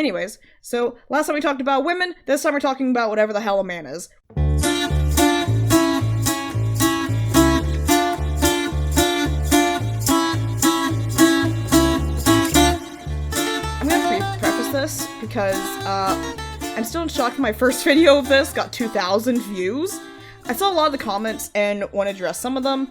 Anyways, so last time we talked about women, this time we're talking about whatever the hell a man is. I'm gonna preface this because I'm still in shock that my first video of this got 2,000 views. I saw a lot of the comments and want to address some of them.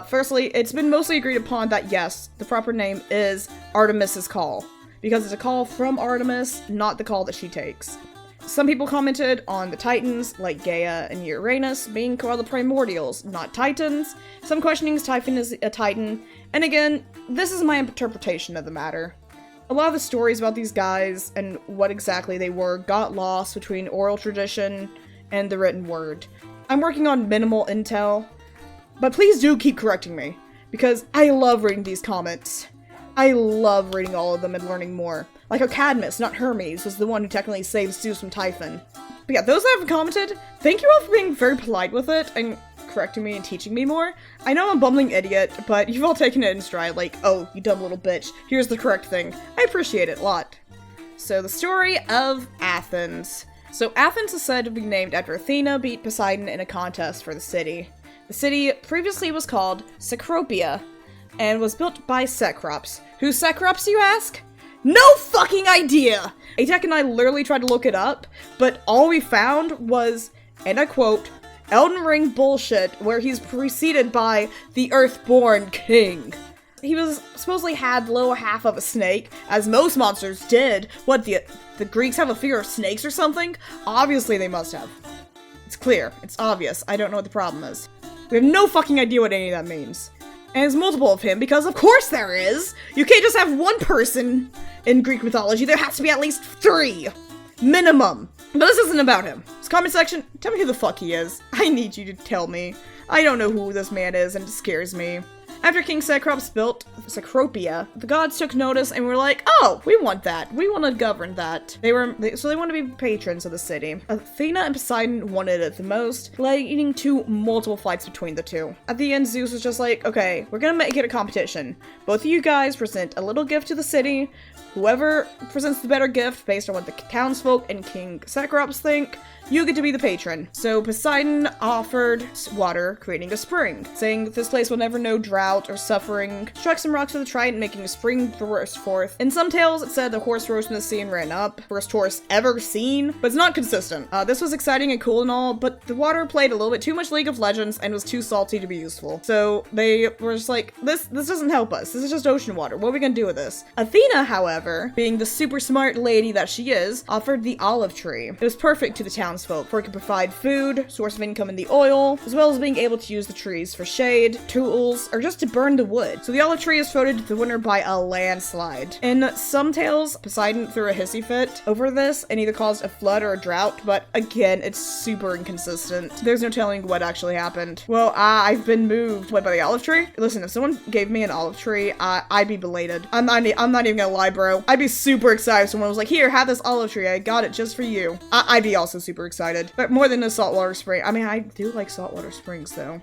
Firstly, it's been mostly agreed upon that yes, the proper name is Artemis's Call, because it's a call from Artemis, not the call that she takes. Some people commented on the Titans, like Gaia and Uranus, being called the Primordials, not Titans. Some questioning Typhon is a Titan, and again, this is my interpretation of the matter. A lot of the stories about these guys and what exactly they were got lost between oral tradition and the written word. I'm working on minimal intel, but please do keep correcting me, because I love reading these comments. I love reading all of them and learning more. Like how Cadmus, not Hermes, was the one who technically saved Zeus from Typhon. But yeah, those that haven't commented, thank you all for being very polite with it and correcting me and teaching me more. I know I'm a bumbling idiot, but you've all taken it in stride, like, oh, you dumb little bitch, here's the correct thing. I appreciate it a lot. So, the story of Athens. So Athens is said to be named after Athena beat Poseidon in a contest for the city. The city previously was called Cecropia, and was built by Cecrops. Who's Cecrops, you ask? No fucking idea! Atech and I literally tried to look it up, but all we found was, and I quote, Elden Ring bullshit, where he's preceded by the Earthborn King. He was supposedly had the lower half of a snake, as most monsters did. What, the Greeks have a fear of snakes or something? Obviously they must have. It's clear. It's obvious. I don't know what the problem is. We have no fucking idea what any of that means. And there's multiple of him, because of course there is! You can't just have one person in Greek mythology, there has to be at least 3! Minimum! But this isn't about him. This comment section, tell me who the fuck he is. I need you to tell me. I don't know who this man is, and it scares me. After King Cecrops built Cecropia, the gods took notice and were like, oh, we want that. We want to govern that. So they want to be patrons of the city. Athena and Poseidon wanted it the most, leading to multiple fights between the two. At the end, Zeus was just like, okay, we're gonna make it a competition. Both of you guys present a little gift to the city. Whoever presents the better gift based on what the townsfolk and King Cecrops think, you get to be the patron. So Poseidon offered water, creating a spring, saying that this place will never know drought or suffering. Struck some rocks with a trident, making a spring burst forth. In some tales, it said the horse rose from the sea and ran up. First horse ever seen, but it's not consistent. This was exciting and cool and all, but the water played a little bit too much League of Legends and was too salty to be useful. So they were just like, this doesn't help us. This is just ocean water. What are we gonna do with this? Athena, however, being the super smart lady that she is, offered the olive tree. It was perfect to the townsfolk, for it could provide food, source of income in the oil, as well as being able to use the trees for shade, tools, or just to burn the wood. So the olive tree is voted the winner by a landslide. In some tales, Poseidon threw a hissy fit over this and either caused a flood or a drought, but again, it's super inconsistent. There's no telling what actually happened. Well, I've been moved. What, by the olive tree? Listen, if someone gave me an olive tree, I'd be belated. I'm not even gonna lie, bro. I'd be super excited if someone was like, here, have this olive tree. I got it just for you. I'd be also super excited. But more than a saltwater spring. I mean, I do like saltwater springs, though.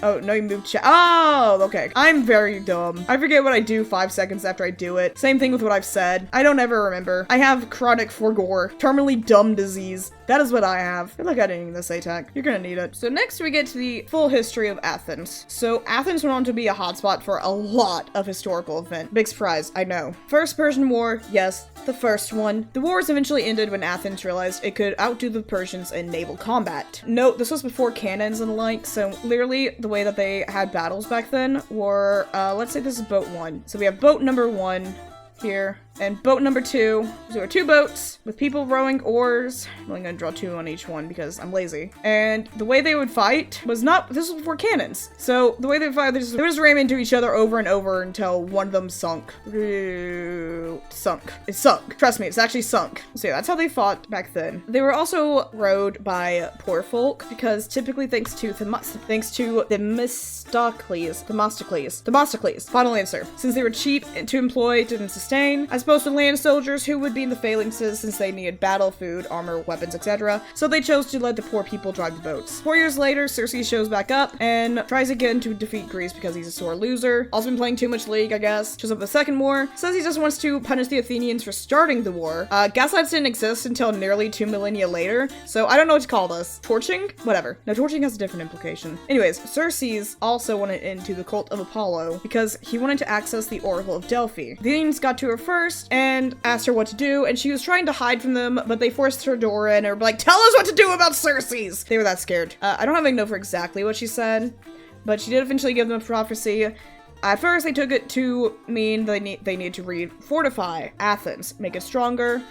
Oh, no, you moved chat. Oh, okay. I'm very dumb. I forget what I do 5 seconds after I do it. Same thing with what I've said. I don't ever remember. I have chronic forgore, terminally dumb disease. That is what I have. Good luck editing this, ATAC. You're gonna need it. So next we get to the full history of Athens. So Athens went on to be a hotspot for a lot of historical events. Big surprise, I know. First Persian War, yes, the first one. The wars eventually ended when Athens realized it could outdo the Persians in naval combat. Note, this was before cannons and the like, so literally the way that they had battles back then were, let's say this is boat 1. So we have boat number 1 here, and boat number 2. So there are 2 boats with people rowing oars. I'm only gonna draw 2 on each one because I'm lazy. And the way they would fight was not, this was before cannons. So the way they would fight, they would just ram into each other over and over until one of them sunk. Sunk. It sunk. Trust me, it's actually sunk. So yeah, that's how they fought back then. They were also rowed by poor folk because typically thanks to Themistocles, final answer. Since they were cheap to employ, didn't sustain as opposed to land soldiers who would be in the phalanxes since they needed battle, food, armor, weapons, etc. So they chose to let the poor people drive the boats. 4 years later, Xerxes shows back up and tries again to defeat Greece because he's a sore loser. Also been playing too much League, I guess. Shows up the second war. Says he just wants to punish the Athenians for starting the war. Gaslights didn't exist until nearly 2 millennia later, so I don't know what to call this. Torching? Whatever. No, torching has a different implication. Anyways, Xerxes also wanted into the cult of Apollo because he wanted to access the Oracle of Delphi. The Athenians got to her first and asked her what to do, and she was trying to hide from them, but they forced her door in and were like, tell us what to do about Xerxes! They were that scared. I don't have any note for exactly what she said, but she did eventually give them a prophecy. At first, they took it to mean they need to refortify Athens, make it stronger,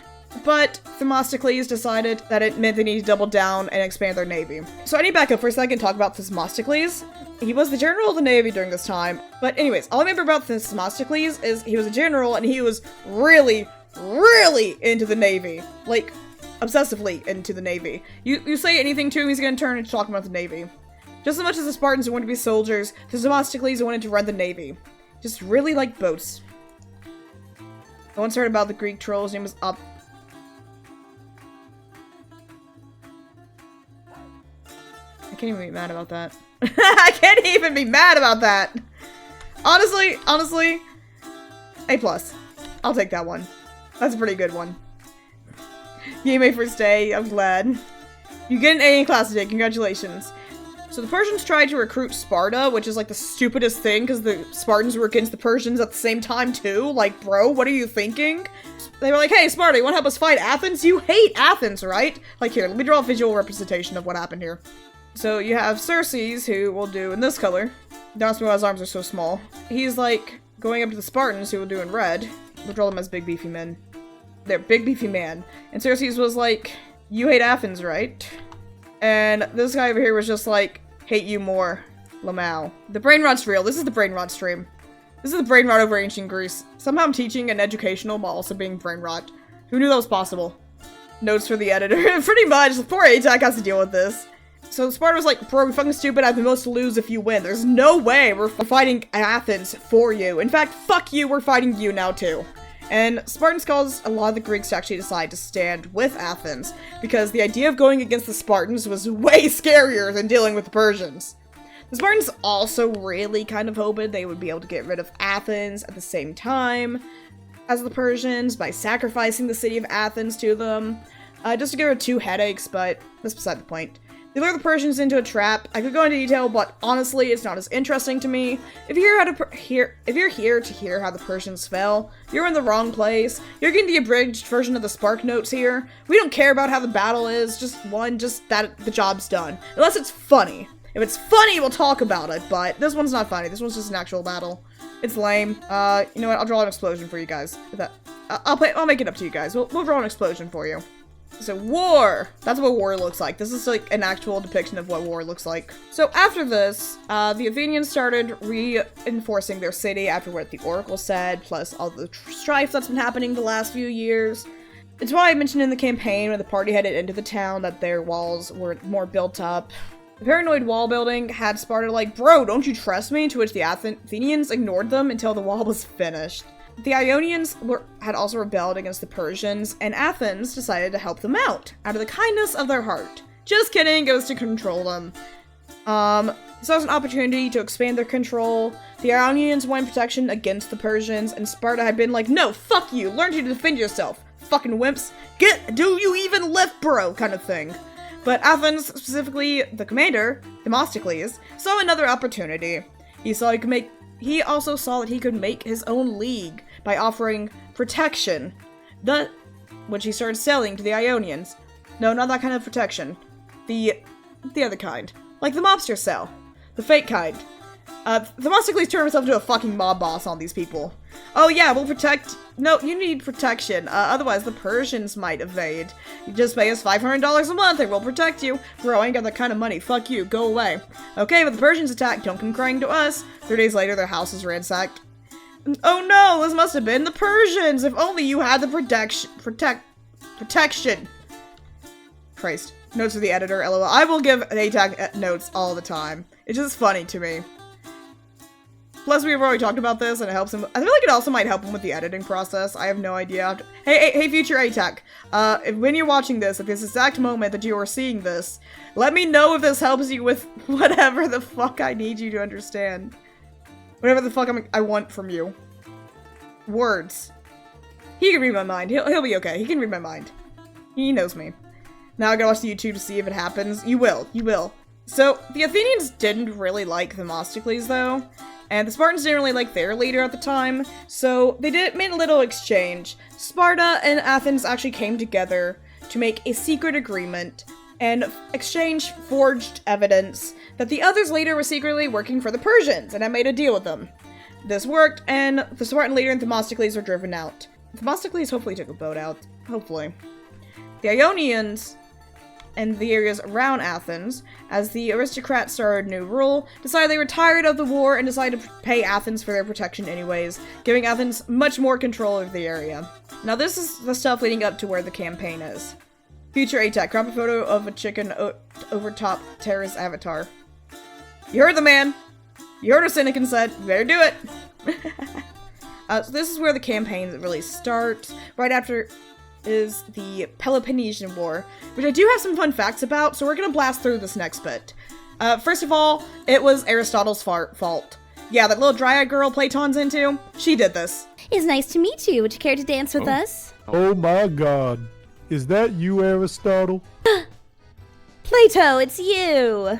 but Themistocles decided that it meant they needed to double down and expand their navy. So I need to back up for a second and talk about Themistocles. He was the general of the navy during this time, but anyways, all I remember about Themistocles is he was a general and he was really, really into the navy. Like, obsessively into the navy. You say anything to him, he's gonna turn and talk about the navy. Just as much as the Spartans wanted to be soldiers, Themistocles wanted to run the navy. Just really like boats. I once heard about the Greek troll, his name was I can't even be mad about that. I can't even be mad about that! Honestly, A+. I'll take that one. That's a pretty good one. Game A first day, I'm glad. You get an A in class today, congratulations. So the Persians tried to recruit Sparta, which is like the stupidest thing, because the Spartans were against the Persians at the same time too. Like, bro, what are you thinking? They were like, hey, Sparta, you want to help us fight Athens? You hate Athens, right? Like, here, let me draw a visual representation of what happened here. So you have Xerxes, who will do in this color. Don't ask me why his arms are so small. He's like going up to the Spartans, who will do in red. We'll draw them as big beefy men. They're big beefy man. And Xerxes was like, you hate Athens, right? And this guy over here was just like, hate you more, Lamau. The brain rot's real. This is the brain rot stream. This is the brain rot over ancient Greece. Somehow I'm teaching an educational while also being brain rot. Who knew that was possible? Notes for the editor. Pretty much. The poor ATAC has to deal with this. So Sparta was like, bro, we're fucking stupid. I have the most to lose if you win. There's no way we're fighting Athens for you. In fact, fuck you, we're fighting you now too. And Spartans caused a lot of the Greeks to actually decide to stand with Athens, because the idea of going against the Spartans was way scarier than dealing with the Persians. The Spartans also really kind of hoped they would be able to get rid of Athens at the same time as the Persians by sacrificing the city of Athens to them, just to give her 2 headaches, but that's beside the point. They lure the Persians into a trap. I could go into detail, but honestly, it's not as interesting to me. If you're here to hear how the Persians fell, you're in the wrong place. You're getting the abridged version of the Spark Notes here. We don't care about how the battle is, just that the job's done. Unless it's funny. If it's funny, we'll talk about it, but this one's not funny. This one's just an actual battle. It's lame. You know what? I'll draw an explosion for you guys. I'll make it up to you guys. We'll draw an explosion for you. So, war! That's what war looks like. This is like an actual depiction of what war looks like. So after this, the Athenians started reinforcing their city after what the Oracle said, plus all the strife that's been happening the last few years. It's why I mentioned in the campaign when the party headed into the town that their walls were more built up. The paranoid wall building had Sparta like, bro, don't you trust me? To which the Athenians ignored them until the wall was finished. The Ionians had also rebelled against the Persians, and Athens decided to help them out of the kindness of their heart. Just kidding, it was to control them. This was an opportunity to expand their control. The Ionians wanted protection against the Persians, and Sparta had been like, no, fuck you, learn to defend yourself, fucking wimps. Do you even lift, bro, kind of thing. But Athens, specifically the commander, Themistocles, saw another opportunity. He also saw that he could make his own league by offering protection, which he started selling to the Ionians. No, not that kind of protection. The other kind. Like the mobster cell. The fake kind. Themistocles turned himself into a fucking mob boss on these people. Oh yeah, we'll protect... No, you need protection. Otherwise the Persians might invade. You just pay us $500 a month and we'll protect you. Bro, I ain't got that kind of money. Fuck you. Go away. Okay, but the Persians attack. Don't come crying to us. 3 days later, their house is ransacked. Oh no, this must have been the Persians. If only you had the protection. Christ. Notes of the editor, lol. I will give ATAC notes all the time. It's just funny to me. Plus, we've already talked about this, and it helps him. I feel like it also might help him with the editing process. I have no idea. Hey, future A-Tech. When you're watching this, at this exact moment that you are seeing this, let me know if this helps you with whatever the fuck I need you to understand. Whatever the fuck I want from you. Words. He can read my mind. He'll be okay. He can read my mind. He knows me. Now I gotta watch the YouTube to see if it happens. You will. You will. So, the Athenians didn't really like Themistocles, though. And the Spartans didn't really like their leader at the time, so they made a little exchange. Sparta and Athens actually came together to make a secret agreement and exchange forged evidence that the others later were secretly working for the Persians, and I made a deal with them. This worked, and the Spartan leader and Themistocles were driven out. Themistocles hopefully took a boat out. Hopefully. The Ionians and the areas around Athens, as the aristocrats started new rule, decided they were tired of the war and decided to pay Athens for their protection anyways, giving Athens much more control of the area. Now this is the stuff leading up to where the campaign is. Future A-Tech, crop a photo of a chicken over top Terra's avatar. You heard the man! You heard what Senecan said, you better do it! So this is where the campaign really starts. Right after is the Peloponnesian War, which I do have some fun facts about, so we're gonna blast through this next bit. First of all, it was Aristotle's fault. Yeah, that little dryad girl Platon's into, she did this. It's nice to meet you. Would you care to dance with us? Oh my god. Is that you, Aristotle? Plato, it's you!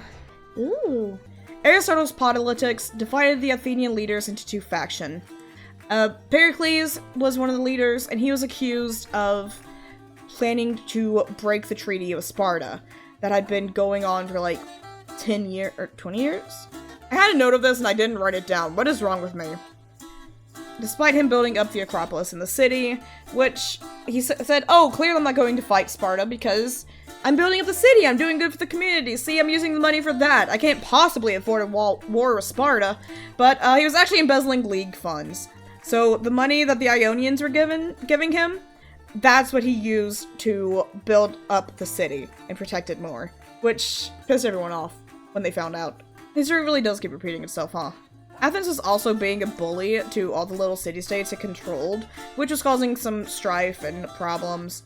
Ooh. Aristotle's politics divided the Athenian leaders into two factions. Pericles was one of the leaders, and he was accused of planning to break the Treaty of Sparta that had been going on for like 10 years, or 20 years? I had a note of this and I didn't write it down. What is wrong with me? Despite him building up the Acropolis in the city, which he said, oh, clearly I'm not going to fight Sparta because I'm building up the city, I'm doing good for the community, see, I'm using the money for that, I can't possibly afford a war with Sparta, but he was actually embezzling league funds. So the money that the Ionians were giving him, that's what he used to build up the city and protect it more, which pissed everyone off when they found out. History really does keep repeating itself, huh? Athens was also being a bully to all the little city-states it controlled, which was causing some strife and problems.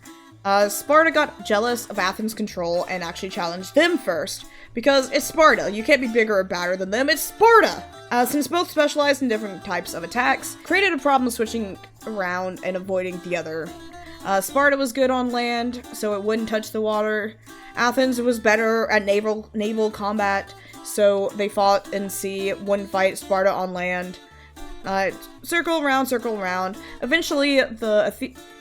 Sparta got jealous of Athens' control and actually challenged them first, because it's Sparta, you can't be bigger or badder than them, it's Sparta! Since both specialized in different types of attacks, created a problem switching around and avoiding the other. Sparta was good on land, so it wouldn't touch the water. Athens was better at naval combat, so they fought in sea, wouldn't fight Sparta on land. Circle around. Eventually, the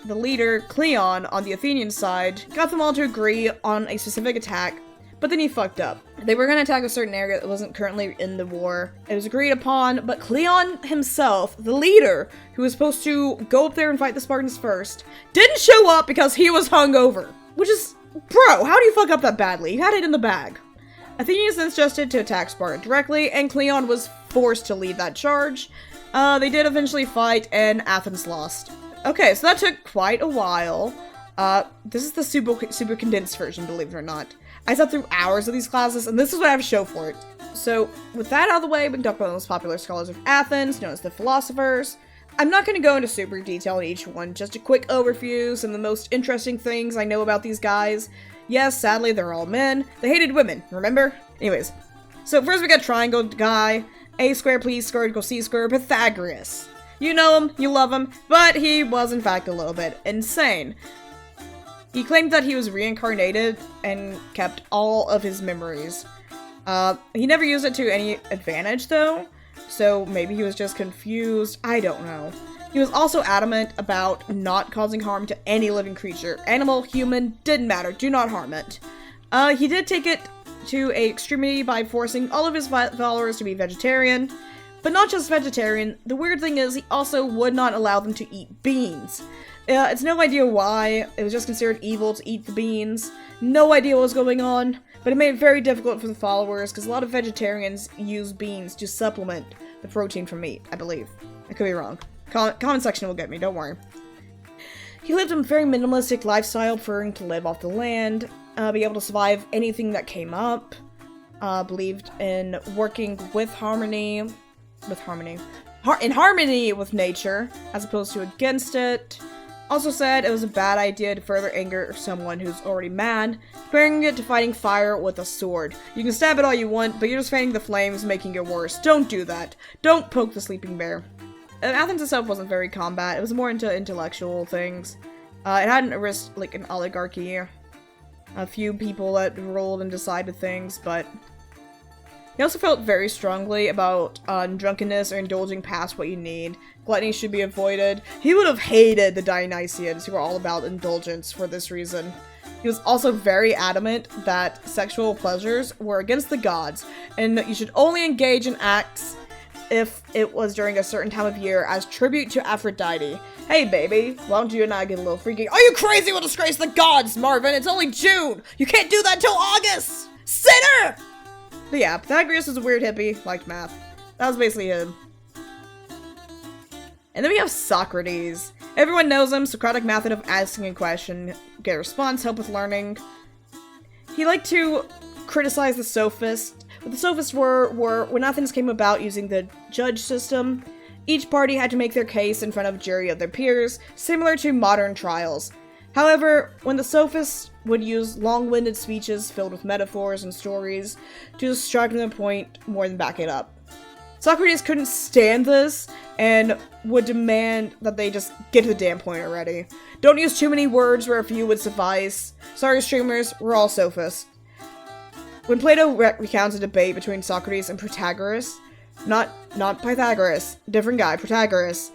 leader, Cleon, on the Athenian side, got them all to agree on a specific attack, but then he fucked up. They were going to attack a certain area that wasn't currently in the war. It was agreed upon, but Cleon himself, the leader, who was supposed to go up there and fight the Spartans first, didn't show up because he was hungover. Which is, bro, how do you fuck up that badly? You had it in the bag. Athenians then suggested to attack Sparta directly, and Cleon was forced to lead that charge. They did eventually fight, and Athens lost. Okay, so that took quite a while. This is the super condensed version, believe it or not. I sat through hours of these classes, and this is what I have to show for it. So, with that out of the way, we can talk about the most popular scholars of Athens, known as the Philosophers. I'm not going to go into super detail on each one, just a quick overview, some of the most interesting things I know about these guys. Yes, sadly, they're all men. They hated women, remember? Anyways, so first we got triangle guy, A squared, B squared equals C squared, Pythagoras. You know him, you love him, but he was in fact a little bit insane. He claimed that he was reincarnated and kept all of his memories. He never used it to any advantage though, so maybe he was just confused, I don't know. He was also adamant about not causing harm to any living creature. Animal, human, didn't matter, do not harm it. He did take it to an extremity by forcing all of his followers to be vegetarian, but not just vegetarian. The weird thing is he also would not allow them to eat beans. It's no idea why, it was just considered evil to eat the beans. No idea what was going on, but it made it very difficult for the followers because a lot of vegetarians use beans to supplement the protein from meat, I believe. I could be wrong. Comment section will get me, don't worry. He lived a very minimalistic lifestyle, preferring to live off the land, be able to survive anything that came up, believed in working with harmony, with harmony. In harmony with nature, as opposed to against it. Also said it was a bad idea to further anger someone who's already mad, comparing it to fighting fire with a sword. You can stab it all you want, but you're just fanning the flames, making it worse. Don't do that. Don't poke the sleeping bear. Athens itself wasn't very combat. It was more into intellectual things. It hadn't risked, like, an oligarchy. A few people that ruled and decided things, but... He also felt very strongly about drunkenness or indulging past what you need. Gluttony should be avoided. He would have hated the Dionysians, who were all about indulgence for this reason. He was also very adamant that sexual pleasures were against the gods, and that you should only engage in acts if it was during a certain time of year as tribute to Aphrodite. Hey baby, why don't you and I get a little freaky? Are you crazy? We'll disgrace the gods, Marvin! It's only June! You can't do that till August! Sinner! But yeah, Pythagoras was a weird hippie, liked math. That was basically him. And then we have Socrates. Everyone knows him, Socratic method of asking a question, get a response, help with learning. He liked to criticize the sophists. What the sophists were when Athens came about using the judge system, each party had to make their case in front of a jury of their peers, similar to modern trials. However, when the sophists would use long-winded speeches filled with metaphors and stories to distract from the point more than back it up. Socrates couldn't stand this and would demand that they just get to the damn point already. Don't use too many words where a few would suffice. Sorry streamers, we're all sophists. When Plato recounts a debate between Socrates and Protagoras, not Pythagoras, different guy, Protagoras,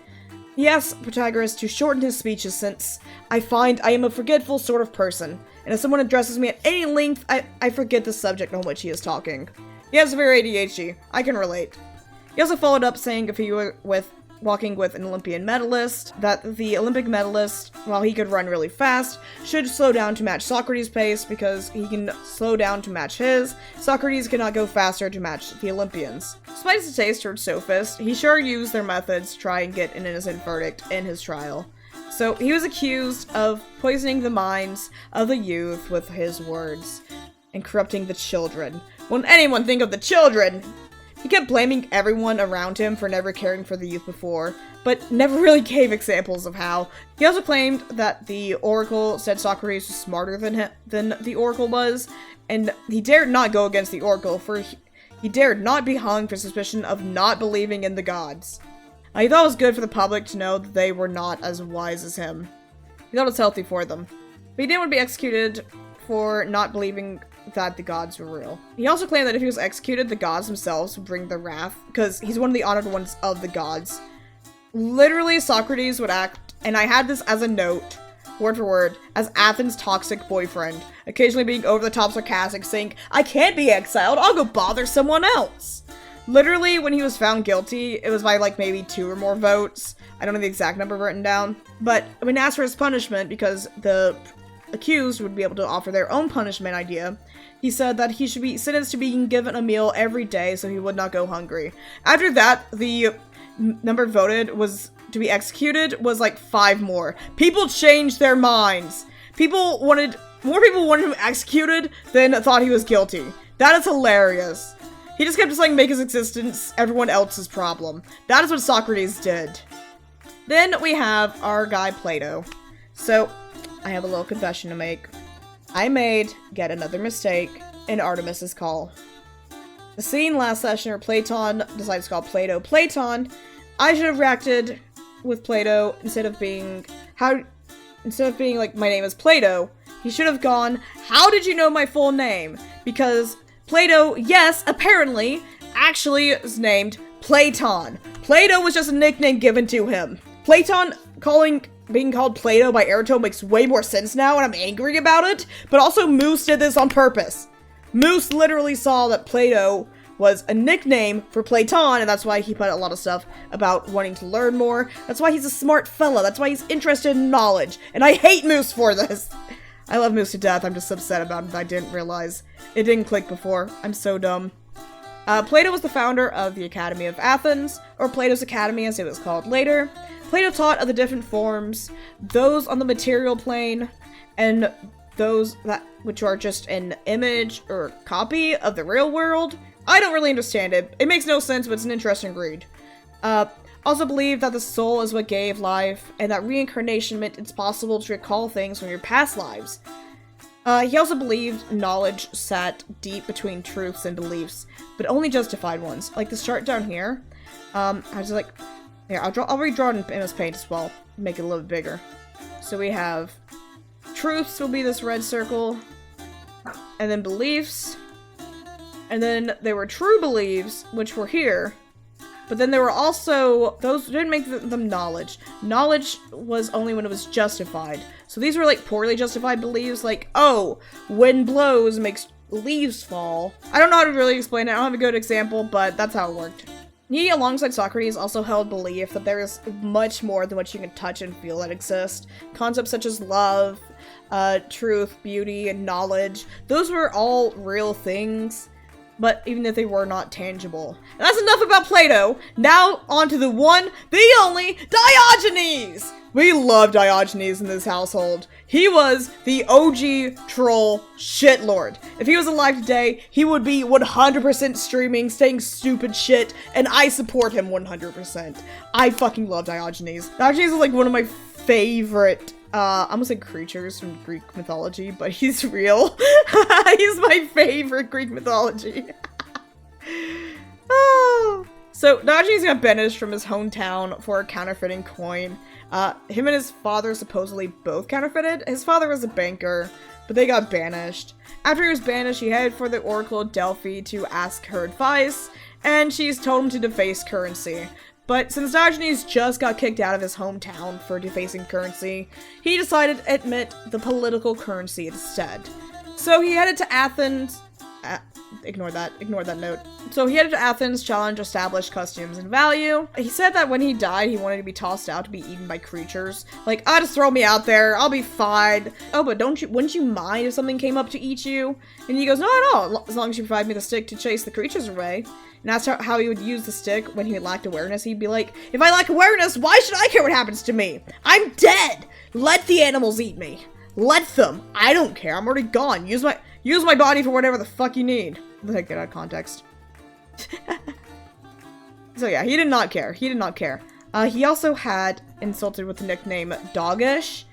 he asks Protagoras to shorten his speeches since I find I am a forgetful sort of person, and if someone addresses me at any length, I forget the subject on which he is talking. He has severe ADHD. I can relate. He also followed up saying if he were walking with an Olympian medalist, that the Olympic medalist, while he could run really fast, should slow down to match Socrates' pace because he can slow down to match his. Socrates cannot go faster to match the Olympians. Despite his taste towards sophists, he sure used their methods to try and get an innocent verdict in his trial. So he was accused of poisoning the minds of the youth with his words and corrupting the children. Won't anyone think of the children? He kept blaming everyone around him for never caring for the youth before, but never really gave examples of how. He also claimed that the oracle said Socrates was smarter than the oracle was, and he dared not go against the oracle, for he dared not be hung for suspicion of not believing in the gods. He thought it was good for the public to know that they were not as wise as him. He thought it was healthy for them. But he didn't want to be executed for not believing that the gods were real. He also claimed that if he was executed, the gods themselves would bring the wrath, because he's one of the honored ones of the gods. Literally, Socrates would act, and I had this as a note, word for word, as Athens' toxic boyfriend, occasionally being over-the-top sarcastic, saying, I can't be exiled, I'll go bother someone else. Literally, when he was found guilty, it was by like maybe 2 or more votes. I don't have the exact number written down. But when asked for his punishment, because the accused would be able to offer their own punishment idea, he said that he should be sentenced to being given a meal every day so he would not go hungry. After that, the number voted was to be executed was like 5 more. People changed their minds. More people wanted him executed than thought he was guilty. That is hilarious. He just kept just like make his existence everyone else's problem. That is what Socrates did. Then we have our guy Plato. So, I have a little confession to make. I made yet another mistake in Artemis's Call. The scene last session where Platon decides to call Plato Platon, I should have reacted with Plato instead of being like, my name is Plato, he should have gone, how did you know my full name? Because Plato, yes, apparently, actually is named Platon. Plato was just a nickname given to him. Platon being called Plato by Aristotle makes way more sense now, and I'm angry about it, but also Moose did this on purpose. Moose literally saw that Plato was a nickname for Platon, and that's why he put a lot of stuff about wanting to learn more. That's why he's a smart fella. That's why he's interested in knowledge, and I hate Moose for this. I love Moose to death. I'm just upset about it. I didn't realize. It didn't click before. I'm so dumb. Plato was the founder of the Academy of Athens, or Plato's Academy as it was called later. Plato taught of the different forms, those on the material plane, and those which are just an image or copy of the real world, I don't really understand it. It makes no sense, but it's an interesting read. Also believed that the soul is what gave life, and that reincarnation meant it's possible to recall things from your past lives. He also believed knowledge sat deep between truths and beliefs, but only justified ones. Like this chart down here, I was like, here, I'll redraw it in MS Paint as well, make it a little bit bigger. So we have truths will be this red circle, and then beliefs, and then there were true beliefs, which were here. But then there were also, those didn't make them knowledge. Knowledge was only when it was justified. So these were like poorly justified beliefs, like, oh, wind blows makes leaves fall. I don't know how to really explain it, I don't have a good example, but that's how it worked. He, alongside Socrates, also held belief that there is much more than what you can touch and feel that exist. Concepts such as love, truth, beauty, and knowledge, those were all real things. But even if they were not tangible. And that's enough about Plato. Now, on to the one, the only, Diogenes! We love Diogenes in this household. He was the OG troll shitlord. If he was alive today, he would be 100% streaming, saying stupid shit, and I support him 100%. I fucking love Diogenes. Diogenes is like one of my favorite I'm gonna say creatures from Greek mythology, but he's real. He's my favorite Greek mythology. Oh. So, Diogenes got banished from his hometown for a counterfeiting coin. Him and his father supposedly both counterfeited. His father was a banker, but they got banished. After he was banished, he headed for the Oracle of Delphi to ask her advice, and she's told him to deface currency. But since Diogenes just got kicked out of his hometown for defacing currency, he decided it meant the political currency instead. So he headed to Athens. Ignore that note. So he headed to Athens, challenge established customs and value. He said that when he died, he wanted to be tossed out to be eaten by creatures. Like, just throw me out there, I'll be fine. Oh, but wouldn't you mind if something came up to eat you? And he goes, no, as long as you provide me the stick to chase the creatures away. And that's how he would use the stick when he lacked awareness. He'd be like, if I lack awareness, why should I care what happens to me? I'm dead! Let the animals eat me. Let them. I don't care. I'm already gone. Use my body for whatever the fuck you need. Like, get out of context. So yeah, he did not care. He did not care. He also had insulted with the nickname Doggish,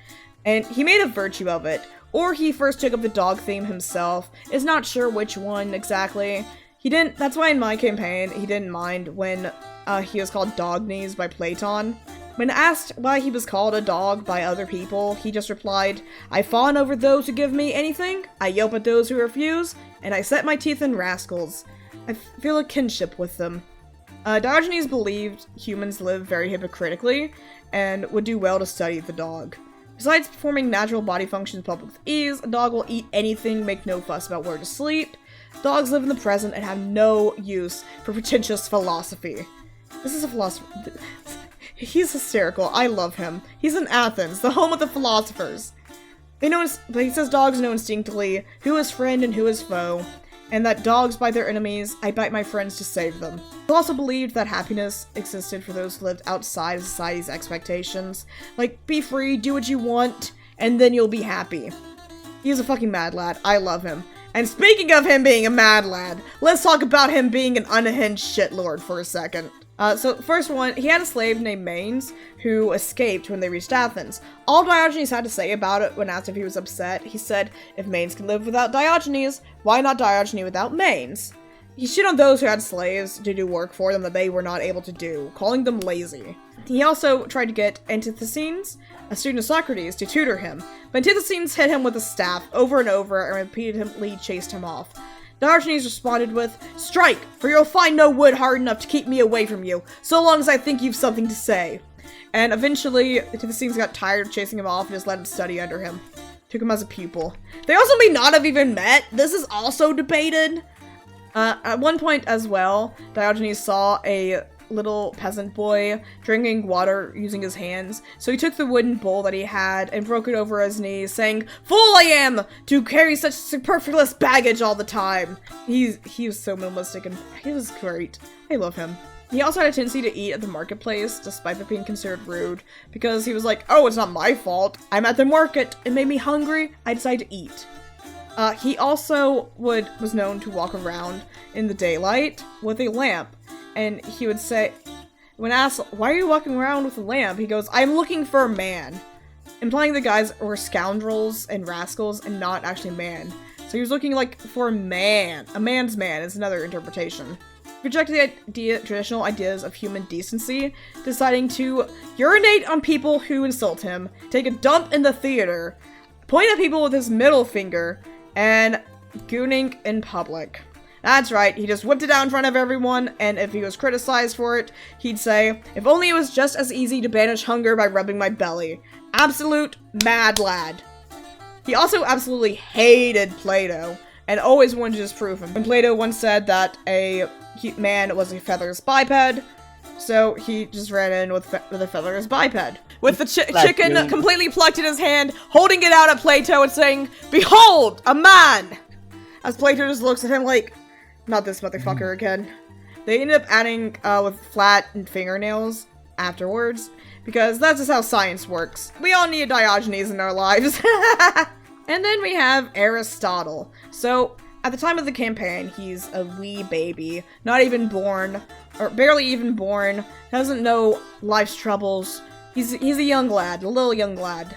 and he made a virtue of it. Or he first took up the dog theme himself. Is not sure which one exactly. That's why in my campaign, he didn't mind when he was called Dognes by Platon. When asked why he was called a dog by other people, he just replied, I fawn over those who give me anything, I yelp at those who refuse, and I set my teeth in rascals. I feel a kinship with them. Diogenes believed humans live very hypocritically, and would do well to study the dog. Besides performing natural body functions public with ease, a dog will eat anything, make no fuss about where to sleep. Dogs live in the present and have no use for pretentious philosophy. This is a philosopher. He's hysterical. I love him. He's in Athens, the home of the philosophers. But he says dogs know instinctively who is friend and who is foe, and that dogs bite their enemies, I bite my friends to save them. He also believed that happiness existed for those who lived outside of society's expectations. Like, be free, do what you want, and then you'll be happy. He's a fucking mad lad. I love him. And speaking of him being a mad lad, let's talk about him being an unhinged shitlord for a second. So first one, he had a slave named Manes who escaped when they reached Athens. All Diogenes had to say about it when asked if he was upset, he said, if Manes can live without Diogenes, why not Diogenes without Manes? He shit on those who had slaves to do work for them that they were not able to do, calling them lazy. He also tried to get Antisthenes, a student of Socrates, to tutor him, but Antisthenes hit him with a staff over and over and repeatedly chased him off. Diogenes responded with, strike, for you'll find no wood hard enough to keep me away from you, so long as I think you've something to say. And eventually, Antisthenes got tired of chasing him off and just let him study under him. Took him as a pupil. They also may not have even met. This is also debated. At one point as well, Diogenes saw a little peasant boy drinking water using his hands, so he took the wooden bowl that he had and broke it over his knees, saying, fool I am to carry such superfluous baggage all the time. He was so minimalistic and he was great. I love him. He also had a tendency to eat at the marketplace, despite it being considered rude, because he was like, oh, it's not my fault. I'm at the market. It made me hungry. I decided to eat. He also was known to walk around in the daylight with a lamp, and he would say, when asked, why are you walking around with a lamp? He goes, I'm looking for a man, implying the guys were scoundrels and rascals and not actually man. So he was looking like for a man. A man's man is another interpretation. He rejected the traditional ideas of human decency, deciding to urinate on people who insult him, take a dump in the theater, point at people with his middle finger, and gooning in public. That's right, he just whipped it out in front of everyone, and if he was criticized for it, he'd say, if only it was just as easy to banish hunger by rubbing my belly. Absolute mad lad. He also absolutely hated Plato, and always wanted to disprove him. And Plato once said that a man was a featherless biped, so he just ran in with a featherless biped. With the chicken completely plucked in his hand, holding it out at Plato and saying, behold, a man! As Plato just looks at him like, not this motherfucker again. They ended up adding with flat and fingernails afterwards, because that's just how science works. We all need Diogenes in our lives. And then we have Aristotle. So, at the time of the campaign, he's a wee baby, not even born, or barely even born, doesn't know life's troubles. He's a young lad, a little young lad.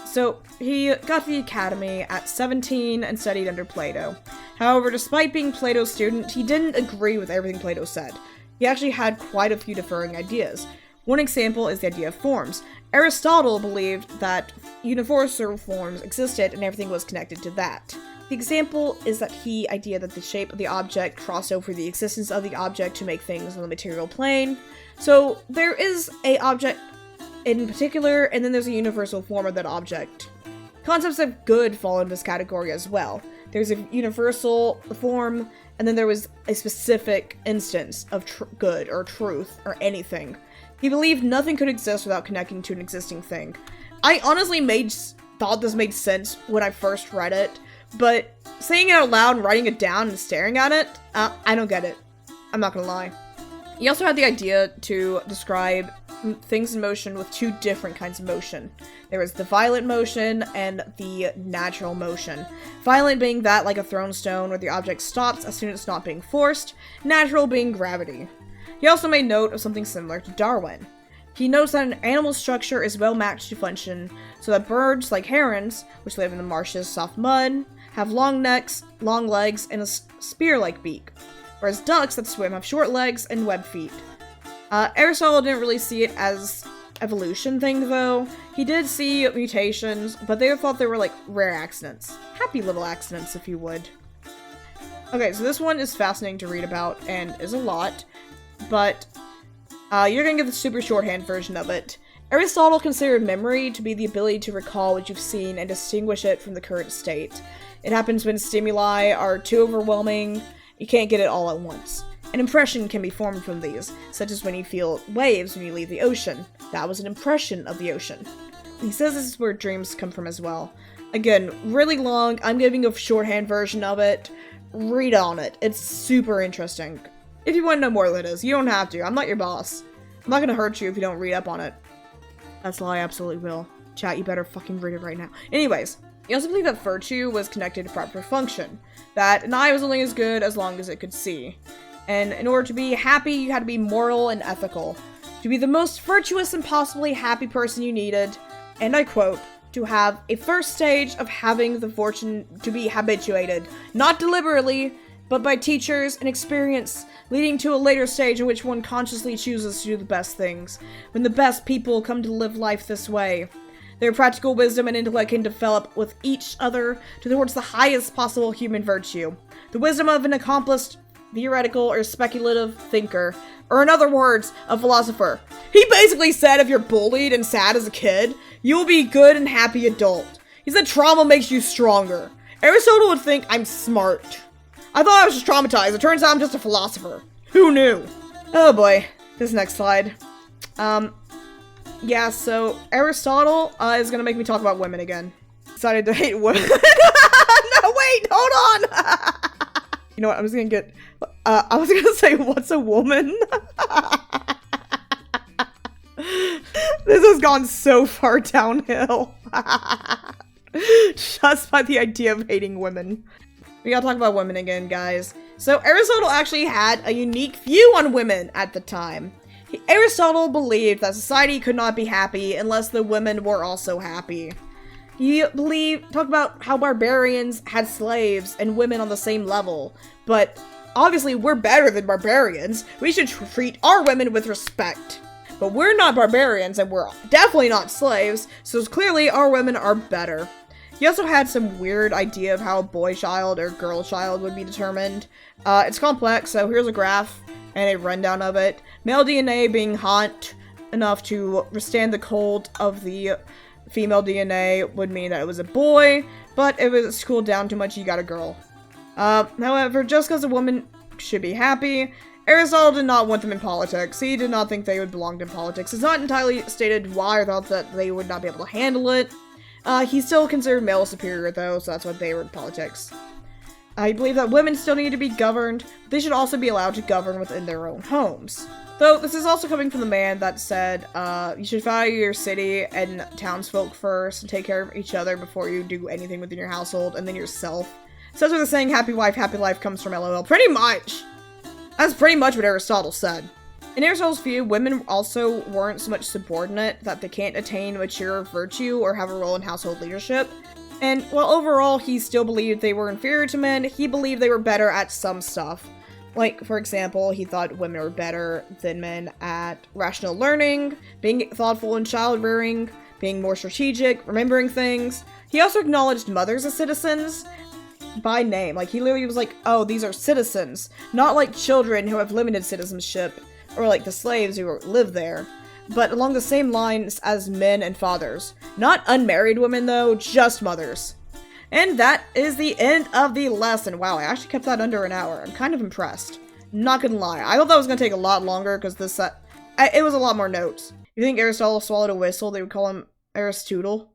So, he got to the academy at 17 and studied under Plato. However, despite being Plato's student, he didn't agree with everything Plato said. He actually had quite a few differing ideas. One example is the idea of forms. Aristotle believed that universal forms existed and everything was connected to that. The example is that idea that the shape of the object crossed over the existence of the object to make things on the material plane. So there is an object in particular, and then there's a universal form of that object. Concepts of good fall into this category as well. There's a universal form, and then there was a specific instance of good or truth or anything. He believed nothing could exist without connecting to an existing thing. I honestly thought this made sense when I first read it, but saying it out loud and writing it down and staring at it, I don't get it. I'm not gonna lie. He also had the idea to describe things in motion with two different kinds of motion. There was the violent motion and the natural motion. Violent being that like a thrown stone where the object stops as soon as it's not being forced, natural being gravity. He also made note of something similar to Darwin. He notes that an animal's structure is well matched to function, so that birds, like herons, which live in the marshes, soft mud, have long necks, long legs, and a spear-like beak, whereas ducks that swim have short legs and webbed feet. Aristotle didn't really see it as evolution thing, though. He did see mutations, but they thought they were like rare accidents. Happy little accidents, if you would. Okay, so this one is fascinating to read about, and is a lot. But you're gonna get the super shorthand version of it. Aristotle considered memory to be the ability to recall what you've seen and distinguish it from the current state. It happens when stimuli are too overwhelming, you can't get it all at once. An impression can be formed from these, such as when you feel waves when you leave the ocean. That was an impression of the ocean. He says this is where dreams come from as well. Again, really long, I'm giving a shorthand version of it. Read on it, it's super interesting. If you want to know more, that is. You don't have to. I'm not your boss. I'm not gonna hurt you if you don't read up on it. That's a lie, I absolutely will. Chat, you better fucking read it right now. Anyways, he also believed that virtue was connected to proper function. That an eye was only as good as long as it could see. And in order to be happy, you had to be moral and ethical. To be the most virtuous and possibly happy person you needed, and I quote, to have a first stage of having the fortune to be habituated, not deliberately, but by teachers and experience, leading to a later stage in which one consciously chooses to do the best things. When the best people come to live life this way, their practical wisdom and intellect can develop with each other towards the highest possible human virtue. The wisdom of an accomplished theoretical or speculative thinker, or in other words, a philosopher. He basically said if you're bullied and sad as a kid, you will be a good and happy adult. He said trauma makes you stronger. Aristotle would think I'm smart. I thought I was just traumatized. It turns out I'm just a philosopher. Who knew? Oh boy. This next slide. Yeah, so Aristotle is gonna make me talk about women again. Decided to hate women. No, wait, hold on! You know what, I'm just gonna get... I was gonna say, what's a woman? This has gone so far downhill. Just by the idea of hating women. We gotta talk about women again, guys. So Aristotle actually had a unique view on women at the time. Aristotle believed that society could not be happy unless the women were also happy. He talked about how barbarians had slaves and women on the same level, but obviously we're better than barbarians. We should treat our women with respect. But we're not barbarians and we're definitely not slaves, so clearly our women are better. He also had some weird idea of how a boy child or girl child would be determined. It's complex, so here's a graph and a rundown of it. Male DNA being hot enough to withstand the cold of the female DNA would mean that it was a boy, but if it's cooled down too much, you got a girl. However, just because a woman should be happy, Aristotle did not want them in politics. He did not think they would belong in politics. It's not entirely stated why or thought that they would not be able to handle it. He still considered male superior though, so that's why they were in politics. I believe that women still need to be governed, but they should also be allowed to govern within their own homes. Though, this is also coming from the man that said, you should value your city and townsfolk first and take care of each other before you do anything within your household, and then yourself. So that's where the saying, happy wife, happy life comes from, LOL. Pretty much! That's pretty much what Aristotle said. In Aristotle's view, women also weren't so much subordinate that they can't attain mature virtue or have a role in household leadership. And while overall he still believed they were inferior to men, he believed they were better at some stuff. Like, for example, he thought women were better than men at rational learning, being thoughtful in child rearing, being more strategic, remembering things. He also acknowledged mothers as citizens by name. Like, he literally was like, oh, these are citizens, not like children who have limited citizenship, or like the slaves who live there, but along the same lines as men and fathers. Not unmarried women though, just mothers. And that is the end of the lesson. Wow, I actually kept that under an hour. I'm kind of impressed. Not gonna lie. I thought that was gonna take a lot longer because this it was a lot more notes. You think Aristotle swallowed a whistle, they would call him Aristotle?